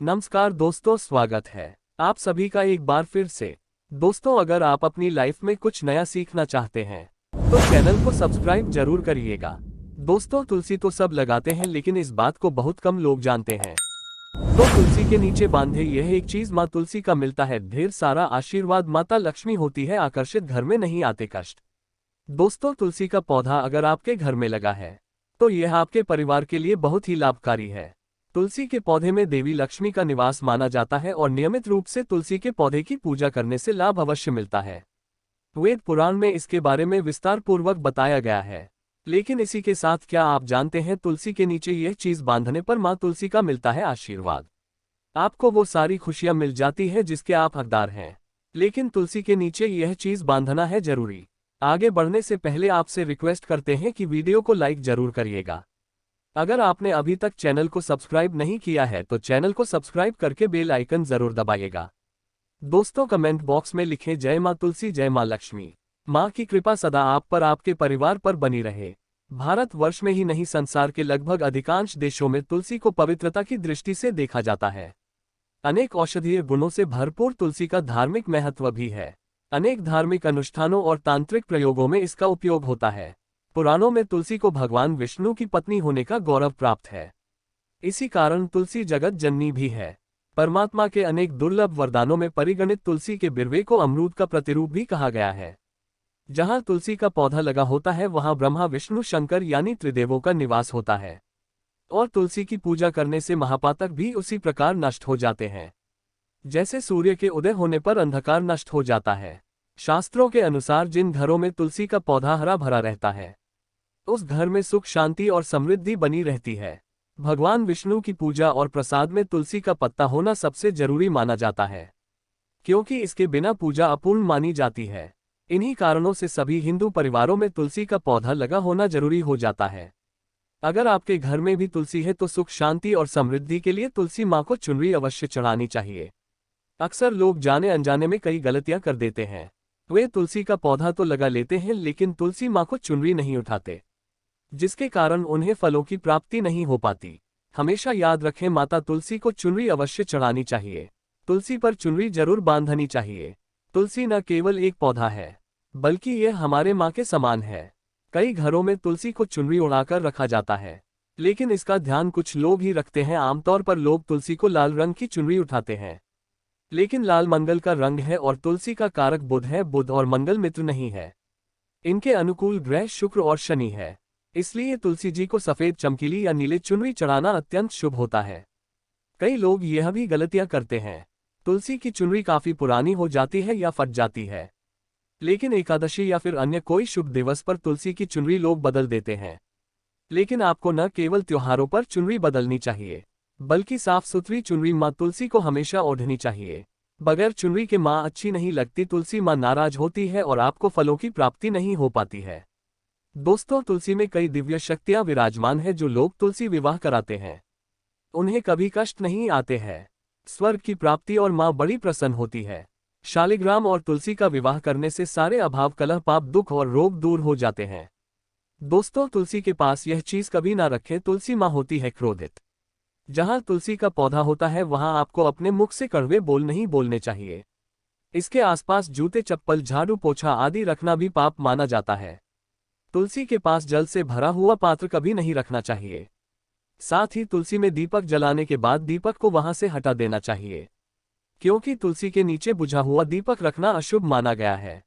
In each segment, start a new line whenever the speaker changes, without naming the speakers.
नमस्कार दोस्तों, स्वागत है आप सभी का एक बार फिर से। दोस्तों, अगर आप अपनी लाइफ में कुछ नया सीखना चाहते हैं तो चैनल को सब्सक्राइब जरूर करिएगा। दोस्तों, तुलसी तो सब लगाते हैं, लेकिन इस बात को बहुत कम लोग जानते हैं। तो तुलसी के नीचे बांधे यह एक चीज माँ तुलसी का मिलता है ढेर सारा आशीर्वाद। माता लक्ष्मी होती है आकर्षित, घर में नहीं आते कष्ट। दोस्तों, तुलसी का पौधा अगर आपके घर में लगा है तो यह आपके परिवार के लिए बहुत ही लाभकारी है। तुलसी के पौधे में देवी लक्ष्मी का निवास माना जाता है और नियमित रूप से तुलसी के पौधे की पूजा करने से लाभ अवश्य मिलता है। वेद पुराण में इसके बारे में विस्तार पूर्वक बताया गया है। लेकिन इसी के साथ क्या आप जानते हैं, तुलसी के नीचे यह चीज बांधने पर माँ तुलसी का मिलता है आशीर्वाद। आपको वो सारी खुशियां मिल जाती है जिसके आप हकदार हैं। लेकिन तुलसी के नीचे यह चीज बांधना है जरूरी। आगे बढ़ने से पहले आपसे रिक्वेस्ट करते हैं कि वीडियो को लाइक जरूर करिएगा। अगर आपने अभी तक चैनल को सब्सक्राइब नहीं किया है तो चैनल को सब्सक्राइब करके बेल आइकन जरूर दबाइएगा। दोस्तों, कमेंट बॉक्स में लिखें जय मां तुलसी, जय मां लक्ष्मी। मां की कृपा सदा आप पर, आपके परिवार पर बनी रहे। भारत वर्ष में ही नहीं, संसार के लगभग अधिकांश देशों में तुलसी को पवित्रता की दृष्टि से देखा जाता है। अनेक औषधीय गुणों से भरपूर तुलसी का धार्मिक महत्व भी है। अनेक धार्मिक अनुष्ठानों और तांत्रिक प्रयोगों में इसका उपयोग होता है। पुराणों में तुलसी को भगवान विष्णु की पत्नी होने का गौरव प्राप्त है। इसी कारण तुलसी जगत जननी भी है। परमात्मा के अनेक दुर्लभ वरदानों में परिगणित तुलसी के बिरवे को अमरूद का प्रतिरूप भी कहा गया है। जहां तुलसी का पौधा लगा होता है वहां ब्रह्मा विष्णु शंकर यानी त्रिदेवों का निवास होता है। और तुलसी की पूजा करने से महापातक भी उसी प्रकार नष्ट हो जाते हैं। जैसे सूर्य के उदय होने पर अंधकार नष्ट हो जाता है। शास्त्रों के अनुसार जिन घरों में तुलसी का पौधा हरा भरा रहता है उस घर में सुख, शांति और समृद्धि बनी रहती है। भगवान विष्णु की पूजा और प्रसाद में तुलसी का पत्ता होना सबसे जरूरी माना जाता है, क्योंकि इसके बिना पूजा अपूर्ण मानी जाती है। इन्हीं कारणों से सभी हिंदू परिवारों में तुलसी का पौधा लगा होना जरूरी हो जाता है। अगर आपके घर में भी तुलसी है तो सुख, शांति और समृद्धि के लिए तुलसी माँ को चुनरी अवश्य चढ़ानी चाहिए। अक्सर लोग जाने अनजाने में कई गलतियां कर देते हैं। वे तुलसी का पौधा तो लगा लेते हैं लेकिन तुलसी माँ को चुनरी नहीं उठाते, जिसके कारण उन्हें फलों की प्राप्ति नहीं हो पाती। हमेशा याद रखें, माता तुलसी को चुनरी अवश्य चढ़ानी चाहिए। तुलसी पर चुनरी जरूर बांधनी चाहिए। तुलसी न केवल एक पौधा है बल्कि यह हमारे माँ के समान है। कई घरों में तुलसी को चुनरी उड़ाकर रखा जाता है, लेकिन इसका ध्यान कुछ लोग ही रखते हैं। आमतौर पर लोग तुलसी को लाल रंग की चुनरी उठाते हैं, लेकिन लाल मंगल का रंग है और तुलसी का कारक बुध है। बुध और मंगल मित्र नहीं है। इनके अनुकूल ग्रह शुक्र और शनि है। इसलिए तुलसी जी को सफेद, चमकीली या नीले चुनरी चढ़ाना अत्यंत शुभ होता है। कई लोग यह भी गलतियां करते हैं, तुलसी की चुनरी काफी पुरानी हो जाती है या फट जाती है, लेकिन एकादशी या फिर अन्य कोई शुभ दिवस पर तुलसी की चुनरी लोग बदल देते हैं। लेकिन आपको न केवल त्योहारों पर चुनरी बदलनी चाहिए बल्कि साफ सुथरी चुनरी माँ तुलसी को हमेशा ओढ़नी चाहिए। बगैर चुनरी के माँ अच्छी नहीं लगती, तुलसी माँ नाराज होती है और आपको फलों की प्राप्ति नहीं हो पाती है। दोस्तों, तुलसी में कई दिव्य शक्तियां विराजमान है। जो लोग तुलसी विवाह कराते हैं उन्हें कभी कष्ट नहीं आते हैं, स्वर्ग की प्राप्ति और माँ बड़ी प्रसन्न होती है। शालिग्राम और तुलसी का विवाह करने से सारे अभाव, कलह, पाप, दुख और रोग दूर हो जाते हैं। दोस्तों, तुलसी के पास यह चीज कभी ना रखें, तुलसी माँ होती है क्रोधित। जहां तुलसी का पौधा होता है वहां आपको अपने मुख से कड़वे बोल नहीं बोलने चाहिए। इसके आसपास जूते, चप्पल, झाड़ू, पोछा आदि रखना भी पाप माना जाता है। तुलसी के पास जल से भरा हुआ पात्र कभी नहीं रखना चाहिए। साथ ही तुलसी में दीपक जलाने के बाद दीपक को वहां से हटा देना चाहिए, क्योंकि तुलसी के नीचे बुझा हुआ दीपक रखना अशुभ माना गया है।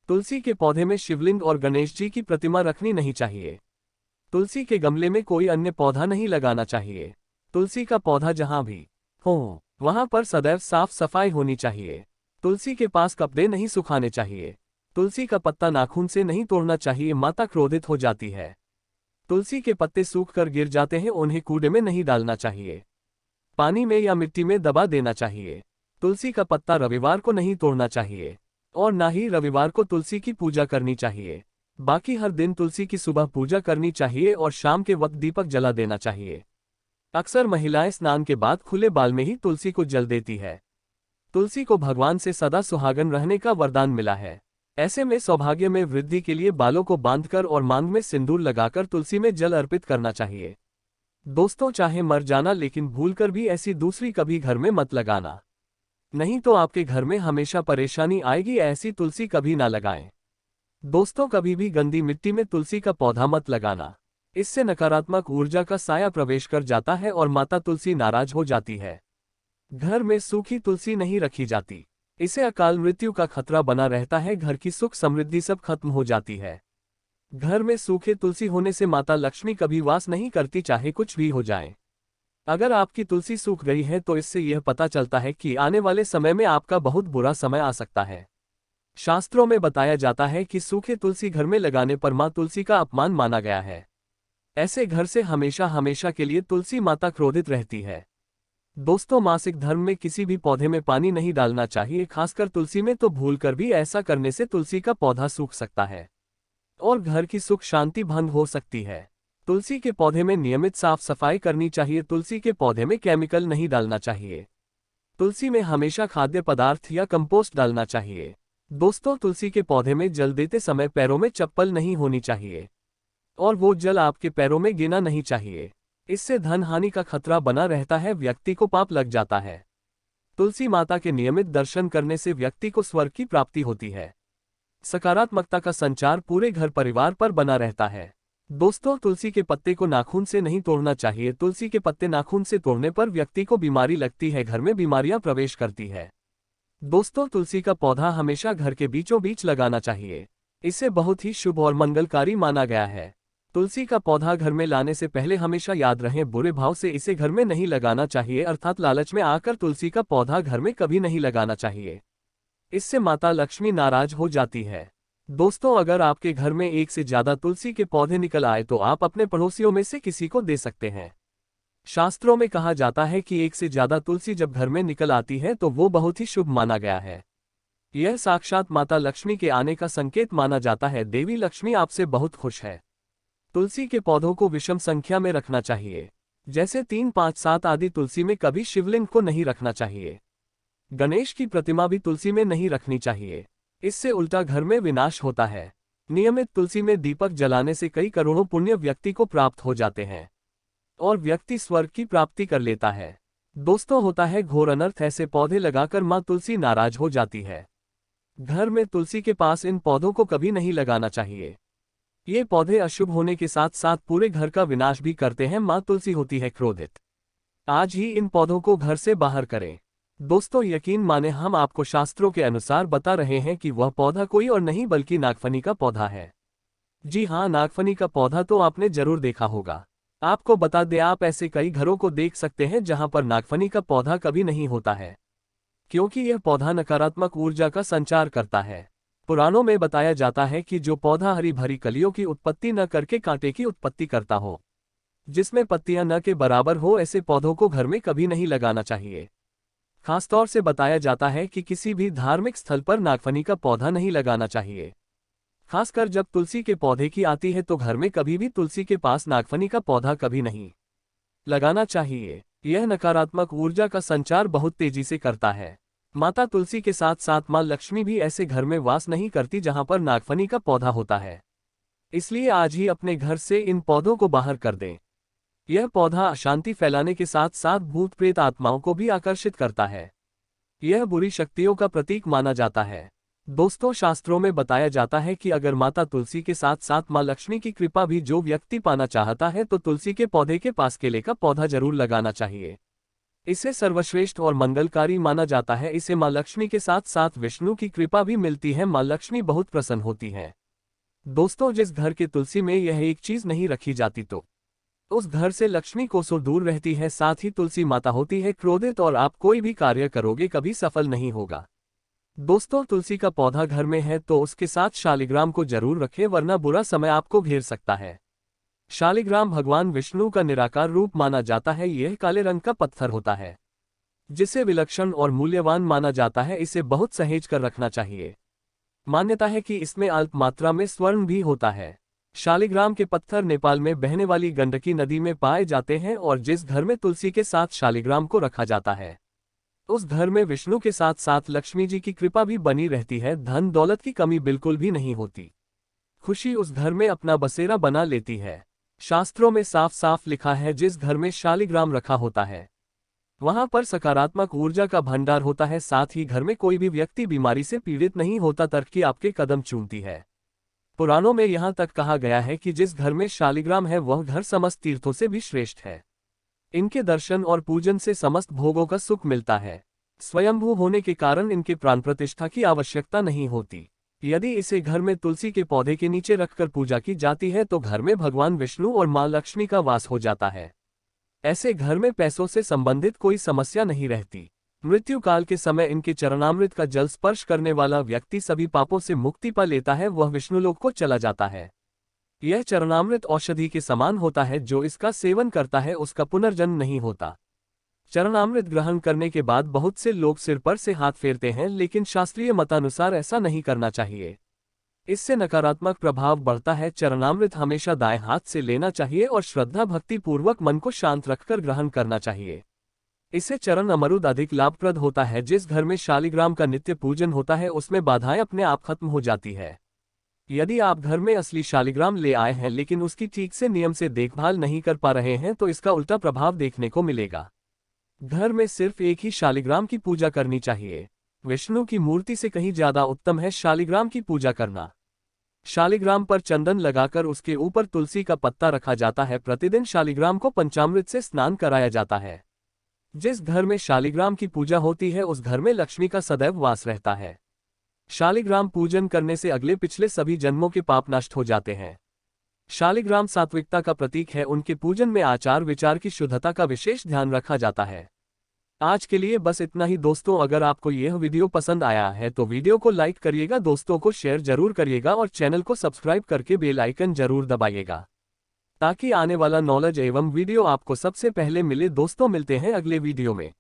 तुलसी के पौधे में शिवलिंग और गणेश जी की प्रतिमा रखनी नहीं चाहिए। तुलसी के गमले में कोई अन्य पौधा नहीं लगाना चाहिए। तुलसी का पौधा जहां भी हो वहां पर सदैव साफ सफाई होनी चाहिए। तुलसी के पास कपड़े नहीं सुखाने चाहिए। तुलसी का पत्ता नाखून से नहीं तोड़ना चाहिए, माता क्रोधित हो जाती है। तुलसी के पत्ते सूख कर गिर जाते हैं, उन्हें कूड़े में नहीं डालना चाहिए, पानी में या मिट्टी में दबा देना चाहिए। तुलसी का पत्ता रविवार को नहीं तोड़ना चाहिए और ना ही रविवार को तुलसी की पूजा करनी चाहिए। बाकी हर दिन तुलसी की सुबह पूजा करनी चाहिए और शाम के वक्त दीपक जला देना चाहिए। अक्सर महिलाएं स्नान के बाद खुले बाल में ही तुलसी को जल देती है। तुलसी को भगवान से सदा सुहागन रहने का वरदान मिला है। ऐसे में सौभाग्य में वृद्धि के लिए बालों को बांधकर और मांग में सिंदूर लगाकर तुलसी में जल अर्पित करना चाहिए। दोस्तों चाहे मर जाना लेकिन भूलकर भी ऐसी दूसरी कभी घर में मत लगाना, नहीं तो आपके घर में हमेशा परेशानी आएगी। ऐसी तुलसी कभी ना लगाएं। दोस्तों कभी भी गंदी मिट्टी में तुलसी का पौधा मत लगाना, इससे नकारात्मक ऊर्जा का साया प्रवेश कर जाता है और माता तुलसी नाराज हो जाती है। घर में सूखी तुलसी नहीं रखी जाती, इसे अकाल मृत्यु का खतरा बना रहता है, घर की सुख समृद्धि सब खत्म हो जाती है। घर में सूखे तुलसी होने से माता लक्ष्मी कभी वास नहीं करती, चाहे कुछ भी हो जाए। अगर आपकी तुलसी सूख गई है तो इससे यह पता चलता है कि आने वाले समय में आपका बहुत बुरा समय आ सकता है। शास्त्रों में बताया जाता है कि सूखे तुलसी घर में लगाने पर मां तुलसी का अपमान माना गया है। ऐसे घर से हमेशा हमेशा के लिए तुलसी माता क्रोधित रहती है। दोस्तों मासिक धर्म में किसी भी पौधे में पानी नहीं डालना चाहिए, खासकर तुलसी में तो भूलकर भी ऐसा करने से तुलसी का पौधा सूख सकता है और घर की सुख शांति भंग हो सकती है। तुलसी के पौधे में नियमित साफ सफाई करनी चाहिए। तुलसी के पौधे में केमिकल नहीं डालना चाहिए। तुलसी में हमेशा खाद्य पदार्थ या कंपोस्ट डालना चाहिए। दोस्तों तुलसी के पौधे में जल देते समय पैरों में चप्पल नहीं होनी चाहिए और वो जल आपके पैरों में गिरना नहीं चाहिए, इससे धन हानि का खतरा बना रहता है, व्यक्ति को पाप लग जाता है। तुलसी माता के नियमित दर्शन करने से व्यक्ति को स्वर्ग की प्राप्ति होती है। सकारात्मकता का संचार पूरे घर परिवार पर बना रहता है। दोस्तों तुलसी के पत्ते को नाखून से नहीं तोड़ना चाहिए। तुलसी के पत्ते नाखून से तोड़ने पर व्यक्ति को बीमारी लगती है, घर में बीमारियां प्रवेश करती है। दोस्तों तुलसी का पौधा हमेशा घर के बीचों बीच लगाना चाहिए, इसे बहुत ही शुभ और मंगलकारी माना गया है। तुलसी का पौधा घर में लाने से पहले हमेशा याद रहे, बुरे भाव से इसे घर में नहीं लगाना चाहिए, अर्थात लालच में आकर तुलसी का पौधा घर में कभी नहीं लगाना चाहिए, इससे माता लक्ष्मी नाराज हो जाती है। दोस्तों अगर आपके घर में एक से ज्यादा तुलसी के पौधे निकल आए तो आप अपने पड़ोसियों में से किसी को दे सकते हैं। शास्त्रों में कहा जाता है कि एक से ज्यादा तुलसी जब घर में निकल आती है तो वो बहुत ही शुभ माना गया है। यह साक्षात माता लक्ष्मी के आने का संकेत माना जाता है। देवी लक्ष्मी आपसे बहुत खुश है। तुलसी के पौधों को विषम संख्या में रखना चाहिए, जैसे 3, 5, 7 आदि। तुलसी में कभी शिवलिंग को नहीं रखना चाहिए। गणेश की प्रतिमा भी तुलसी में नहीं रखनी चाहिए, इससे उल्टा घर में विनाश होता है। नियमित तुलसी में दीपक जलाने से कई करोड़ों पुण्य व्यक्ति को प्राप्त हो जाते हैं और व्यक्ति स्वर्ग की प्राप्ति कर लेता है। दोस्तों होता है घोर अनर्थ, ऐसे पौधे लगाकर मां तुलसी नाराज हो जाती है। घर में तुलसी के पास इन पौधों को कभी नहीं लगाना चाहिए। ये पौधे अशुभ होने के साथ साथ पूरे घर का विनाश भी करते हैं। मां तुलसी होती है क्रोधित। आज ही इन पौधों को घर से बाहर करें। दोस्तों यकीन माने हम आपको शास्त्रों के अनुसार बता रहे हैं कि वह पौधा कोई और नहीं बल्कि नागफनी का पौधा है। जी हाँ, नागफनी का पौधा तो आपने जरूर देखा होगा। आपको बता दें, आप ऐसे कई घरों को देख सकते हैं जहां पर नागफनी का पौधा कभी नहीं होता है, क्योंकि यह पौधा नकारात्मक ऊर्जा का संचार करता है। पुराणों में बताया जाता है कि जो पौधा हरी भरी कलियों की उत्पत्ति न करके कांटे की उत्पत्ति करता हो, जिसमें पत्तियां न के बराबर हो, ऐसे पौधों को घर में कभी नहीं लगाना चाहिए। खासतौर से बताया जाता है कि किसी भी धार्मिक स्थल पर नागफनी का पौधा नहीं लगाना चाहिए। खासकर जब तुलसी के पौधे की आती है तो घर में कभी भी तुलसी के पास नागफनी का पौधा कभी नहीं लगाना चाहिए। यह नकारात्मक ऊर्जा का संचार बहुत तेजी से करता है। माता तुलसी के साथ साथ मां लक्ष्मी भी ऐसे घर में वास नहीं करती जहां पर नागफनी का पौधा होता है। इसलिए आज ही अपने घर से इन पौधों को बाहर कर दें। यह पौधा अशांति फैलाने के साथ साथ भूत प्रेत आत्माओं को भी आकर्षित करता है। यह बुरी शक्तियों का प्रतीक माना जाता है। दोस्तों शास्त्रों में बताया जाता है कि अगर माता तुलसी के साथ साथ मां लक्ष्मी की कृपा भी जो व्यक्ति पाना चाहता है तो तुलसी के पौधे के पास केले का पौधा जरूर लगाना चाहिए। इसे सर्वश्रेष्ठ और मंगलकारी माना जाता है। इसे मां लक्ष्मी के साथ साथ विष्णु की कृपा भी मिलती है। मां लक्ष्मी बहुत प्रसन्न होती है। दोस्तों जिस घर के तुलसी में यह एक चीज नहीं रखी जाती तो उस घर से लक्ष्मी कोसों दूर रहती है। साथ ही तुलसी माता होती है क्रोधित और आप कोई भी कार्य करोगे कभी सफल नहीं होगा। दोस्तों तुलसी का पौधा घर में है तो उसके साथ शालिग्राम को जरूर रखें, वरना बुरा समय आपको घेर सकता है। शालिग्राम भगवान विष्णु का निराकार रूप माना जाता है। यह काले रंग का पत्थर होता है जिसे विलक्षण और मूल्यवान माना जाता है। इसे बहुत सहेज कर रखना चाहिए। मान्यता है कि इसमें अल्प मात्रा में स्वर्ण भी होता है। शालिग्राम के पत्थर नेपाल में बहने वाली गंडकी नदी में पाए जाते हैं और जिस घर में तुलसी के साथ शालिग्राम को रखा जाता है उस घर में विष्णु के साथ साथ लक्ष्मी जी की कृपा भी बनी रहती है। धन दौलत की कमी बिल्कुल भी नहीं होती। खुशी उस घर में अपना बसेरा बना लेती है। शास्त्रों में साफ साफ लिखा है, जिस घर में शालिग्राम रखा होता है वहां पर सकारात्मक ऊर्जा का भंडार होता है। साथ ही घर में कोई भी व्यक्ति बीमारी से पीड़ित नहीं होता। तरक्की आपके कदम चूमती है। पुराणों में यहां तक कहा गया है कि जिस घर में शालिग्राम है वह घर समस्त तीर्थों से भी श्रेष्ठ है। इनके दर्शन और पूजन से समस्त भोगों का सुख मिलता है। स्वयंभू होने के कारण इनके प्राण प्रतिष्ठा की आवश्यकता नहीं होती। यदि इसे घर में तुलसी के पौधे के नीचे रखकर पूजा की जाती है तो घर में भगवान विष्णु और मां लक्ष्मी का वास हो जाता है। ऐसे घर में पैसों से संबंधित कोई समस्या नहीं रहती। मृत्यु काल के समय इनके चरणामृत का जल स्पर्श करने वाला व्यक्ति सभी पापों से मुक्ति पा लेता है, वह विष्णुलोक को चला जाता है। यह चरणामृत औषधि के समान होता है, जो इसका सेवन करता है उसका पुनर्जन्म नहीं होता। चरणामृत ग्रहण करने के बाद बहुत से लोग सिर पर से हाथ फेरते हैं, लेकिन शास्त्रीय मतानुसार ऐसा नहीं करना चाहिए। इससे नकारात्मक प्रभाव बढ़ता है। चरणामृत हमेशा दाएं हाथ से लेना चाहिए और श्रद्धा भक्ति पूर्वक मन को शांत रखकर ग्रहण करना चाहिए। इससे चरण अमरुद अधिक लाभप्रद होता है। जिस घर में शालिग्राम का नित्य पूजन होता है उसमें बाधाएं अपने आप खत्म हो जाती है। यदि आप घर में असली शालिग्राम ले आए हैं लेकिन उसकी ठीक से नियम से देखभाल नहीं कर पा रहे हैं तो इसका उल्टा प्रभाव देखने को मिलेगा। घर में सिर्फ एक ही शालिग्राम की पूजा करनी चाहिए। विष्णु की मूर्ति से कहीं ज्यादा उत्तम है शालिग्राम की पूजा करना। शालिग्राम पर चंदन लगाकर उसके ऊपर तुलसी का पत्ता रखा जाता है। प्रतिदिन शालिग्राम को पंचामृत से स्नान कराया जाता है। जिस घर में शालिग्राम की पूजा होती है उस घर में लक्ष्मी का सदैव वास रहता है। शालिग्राम पूजन करने से अगले पिछले सभी जन्मों के पाप नष्ट हो जाते हैं। शालिग्राम सात्विकता का प्रतीक है। उनके पूजन में आचार विचार की शुद्धता का विशेष ध्यान रखा जाता है। आज के लिए बस इतना ही दोस्तों। अगर आपको यह वीडियो पसंद आया है तो वीडियो को लाइक करिएगा, दोस्तों को शेयर जरूर करिएगा और चैनल को सब्सक्राइब करके बेल आइकन जरूर दबाइएगा ताकि आने वाला नॉलेज एवं वीडियो आपको सबसे पहले मिले। दोस्तों मिलते हैं अगले वीडियो में।